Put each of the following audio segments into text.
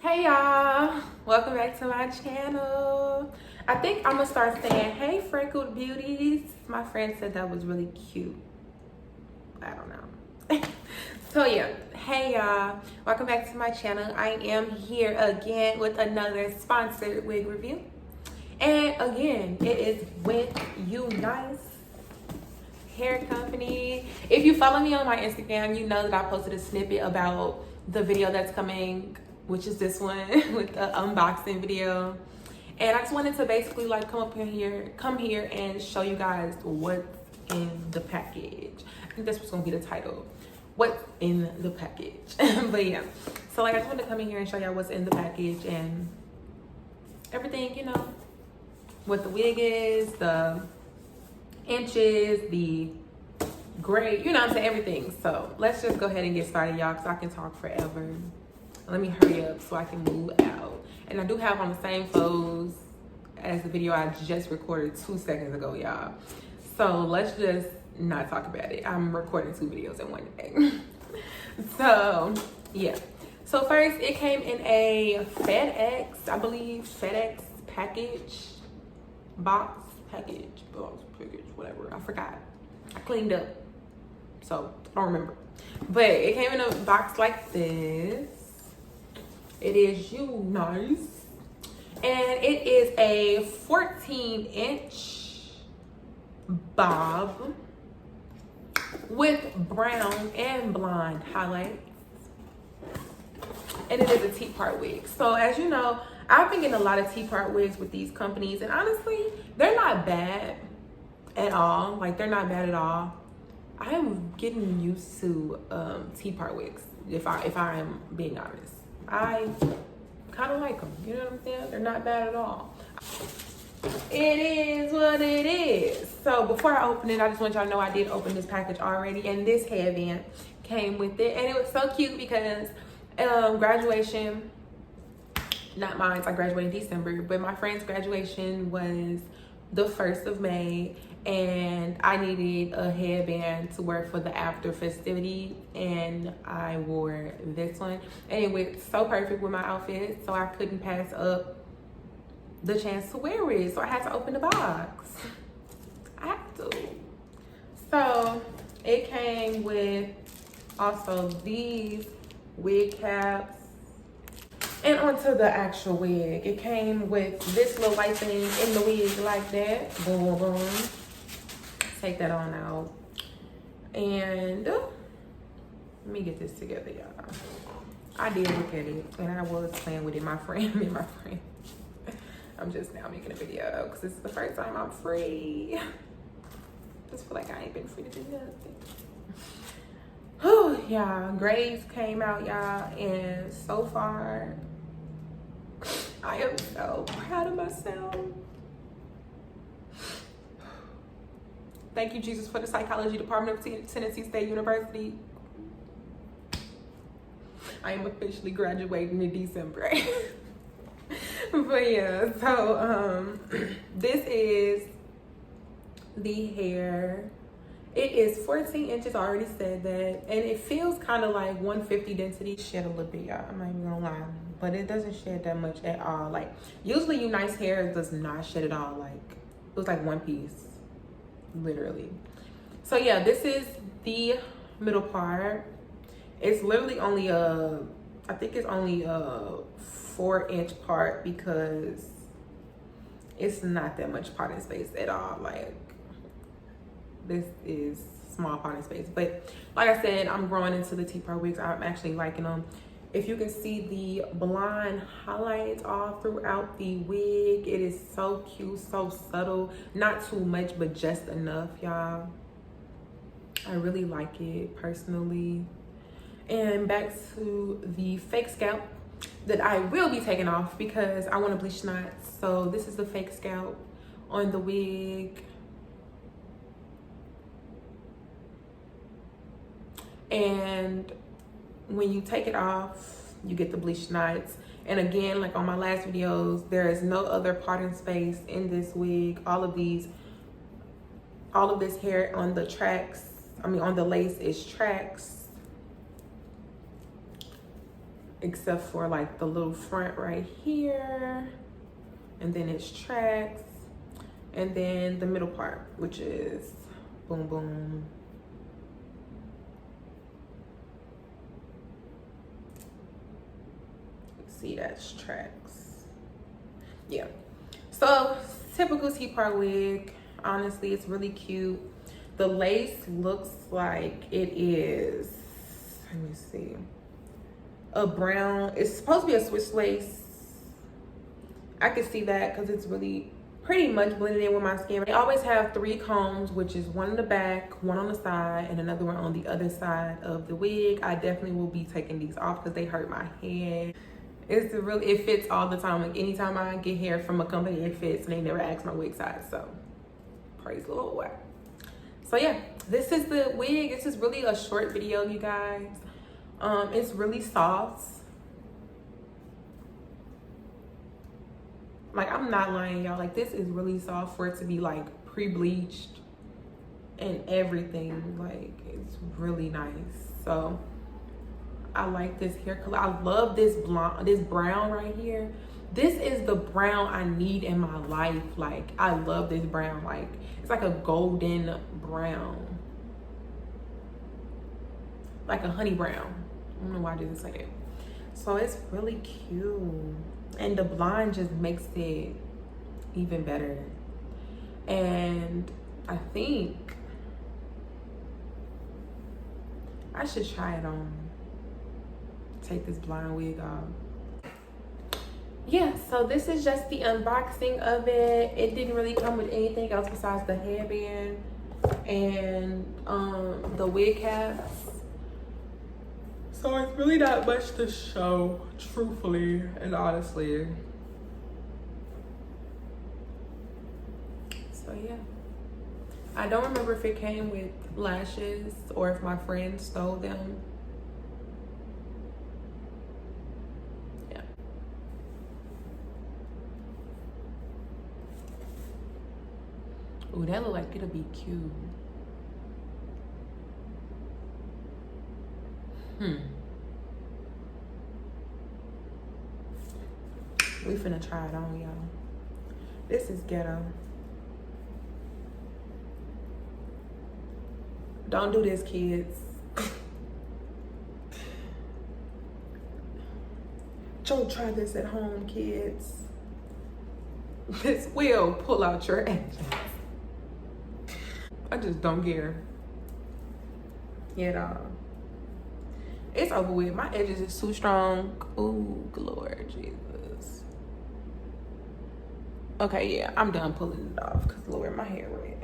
Hey y'all, welcome back to my channel. I think I'm gonna start saying, hey freckled beauties. My friend said that was really cute. I don't know. So yeah, hey y'all, welcome back to my channel. I am here again with another sponsored wig review. And again, it is with UNice Hair Company. If you follow me on my Instagram, you know that I posted a snippet about the video that's coming, which is this one with the unboxing video. And I just wanted to basically like come here and show you guys what's in the package. I think that's what's gonna be the title. What's in the package. But yeah. So like I just wanted to come in here and show y'all what's in the package and everything, you know, what the wig is, the inches, the grade, you know what I'm saying, everything. So let's just go ahead and get started, y'all, because I can talk forever. Let me hurry up so I can move out. And I do have on the same clothes as the video I just recorded 2 seconds ago, y'all. So let's just not talk about it. I'm recording 2 videos in one day. So yeah. So first it came in a FedEx, I believe, FedEx package, box, whatever. I forgot. I cleaned up, so I don't remember. But it came in a box like this. It is UNice, and it is a 14-inch bob with brown and blonde highlights, and it is a T-part wig. So as you know, I've been getting a lot of T-part wigs with these companies, and honestly, they're not bad at all. Like, they're not bad at all. I am getting used to T-part wigs, if I am being honest. I kind of like them, you know what I'm saying? They're not bad at all. It is what it is. So before I open it, I just want y'all to know I did open this package already, and this headband came with it, and it was so cute because graduation, not mine, I graduated in December, but my friend's graduation was the 1st of May, and I needed a headband to wear for the after festivity, and I wore this one, and it went so perfect with my outfit, so I couldn't pass up the chance to wear it. So I had to open the box. I have to. So it came with also these wig caps. And onto the actual wig. It came with this little white thing in the wig like that. Boom, boom. Take that on out. And let me get this together, y'all. I did look at it, and I was playing with it. My friend, me and my friend. I'm just now making a video because this is the first time I'm free. Just feel like I ain't been free to do nothing. Oh, y'all, grades came out, y'all, and so far, I am so proud of myself. Thank you, Jesus, for the psychology department of Tennessee State University. I am officially graduating in December. But yeah, so this is the hair. It is 14 inches, I already said that. And it feels kind of like 150 density. Shed a little bit, y'all. I'm not even gonna lie. But it doesn't shed that much at all. Like, usually Unicehair does not shed at all. Like, it was like one piece, literally. So yeah, this is the middle part. It's literally only I think it's only a 4-inch part because it's not that much parting space at all. Like, this is small parting space, but like I said, I'm growing into the T-part wigs. I'm actually liking them. If you can see the blonde highlights all throughout the wig, it is so cute, so subtle, not too much but just enough, y'all. I really like it personally. And back to the fake scalp that I will be taking off because I want to bleach knots. So this is the fake scalp on the wig. And when you take it off, you get the bleach knots. And again, like on my last videos, there is no other parting space in this wig. All of this hair on the tracks, on the lace is tracks. except for like the little front right here, and then its tracks, and then the middle part, which is boom boom. See, that's tracks. Yeah, so typical T-part wig. Honestly, it's really cute. The lace looks like it is, let me see, a brown. It's supposed to be a Swiss lace. I can see that because it's really pretty much blended in with my skin. They always have 3 combs, which is one in the back, one on the side, and another one on the other side of the wig. I definitely will be taking these off because they hurt my head. It fits all the time. Like anytime I get hair from a company, it fits, and they never ask my wig size. So praise the Lord. So yeah, this is the wig. This is really a short video, you guys. It's really soft. Like, I'm not lying, y'all. Like, this is really soft for it to be like pre-bleached and everything. Like, it's really nice. So I like this hair color. I love this blonde, this brown right here. This is the brown I need in my life. Like, I love this brown. Like, it's like a golden brown, like a honey brown. I don't know why I didn't say it. So it's really cute, and the blonde just makes it even better. And I think I should try it on. Take this blonde wig off. Yeah, so this is just the unboxing of it. It didn't really come with anything else besides the headband and the wig caps. So it's really not much to show, truthfully and honestly. So yeah, I don't remember if it came with lashes or if my friend stole them. Ooh, that look like it'll be cute. We finna try it on, y'all. This is ghetto. Don't do this, kids. Don't try this at home, kids. This will pull out your edges. I just don't care. At all. It's over with. My edges is too strong. Ooh, Lord Jesus. Okay, yeah, I'm done pulling it off because Lord, my hair red.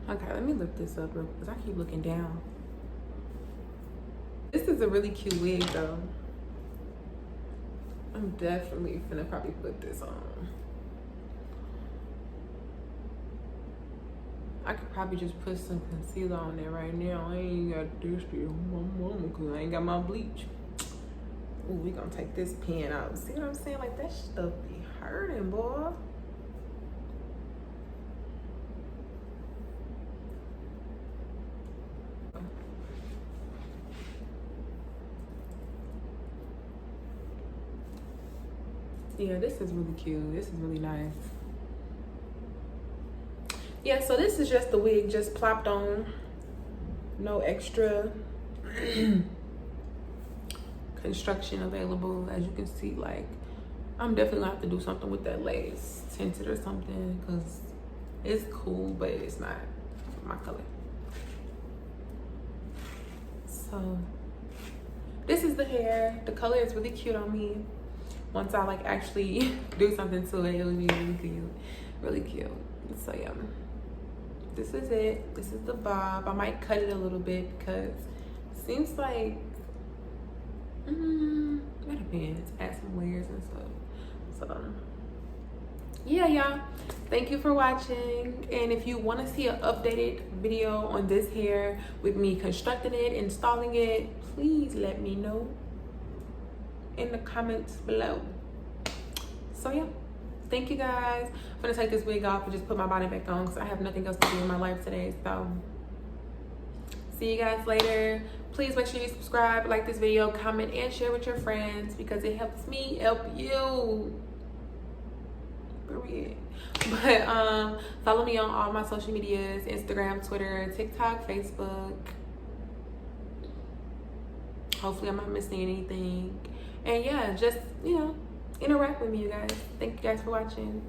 Okay, let me lift this up real quick because I keep looking down. This is a really cute wig though. I'm definitely gonna probably put this on. I could probably just put some concealer on there right now. I ain't got this still, because I ain't got my bleach. Ooh, we gonna take this pen out. See what I'm saying? Like, that stuff be hurting, boy. Yeah, this is really cute. This is really nice. Yeah, so this is just the wig just plopped on. No extra construction available. As you can see, like, I'm definitely gonna have to do something with that lace, tinted or something, because it's cool, but it's not my color. So this is the hair. The color is really cute on me. Once I like actually do something to it, it'll be really cute. Really cute. So yeah, this is it. This is the bob. I might cut it a little bit because it seems like It depends. Add some layers and stuff. So yeah, y'all, thank you for watching. And if you want to see an updated video on this hair with me constructing it, installing it, please let me know in the comments below. So yeah, thank you guys. I'm gonna take this wig off and just put my body back on because I have nothing else to do in my life today. So see you guys later. Please make sure you subscribe, like this video, comment, and share with your friends because it helps me help you. Period. But follow me on all my social medias: Instagram, Twitter, TikTok, Facebook. Hopefully I'm not missing anything. And yeah, just, you know, interact with me, you guys. Thank you guys for watching.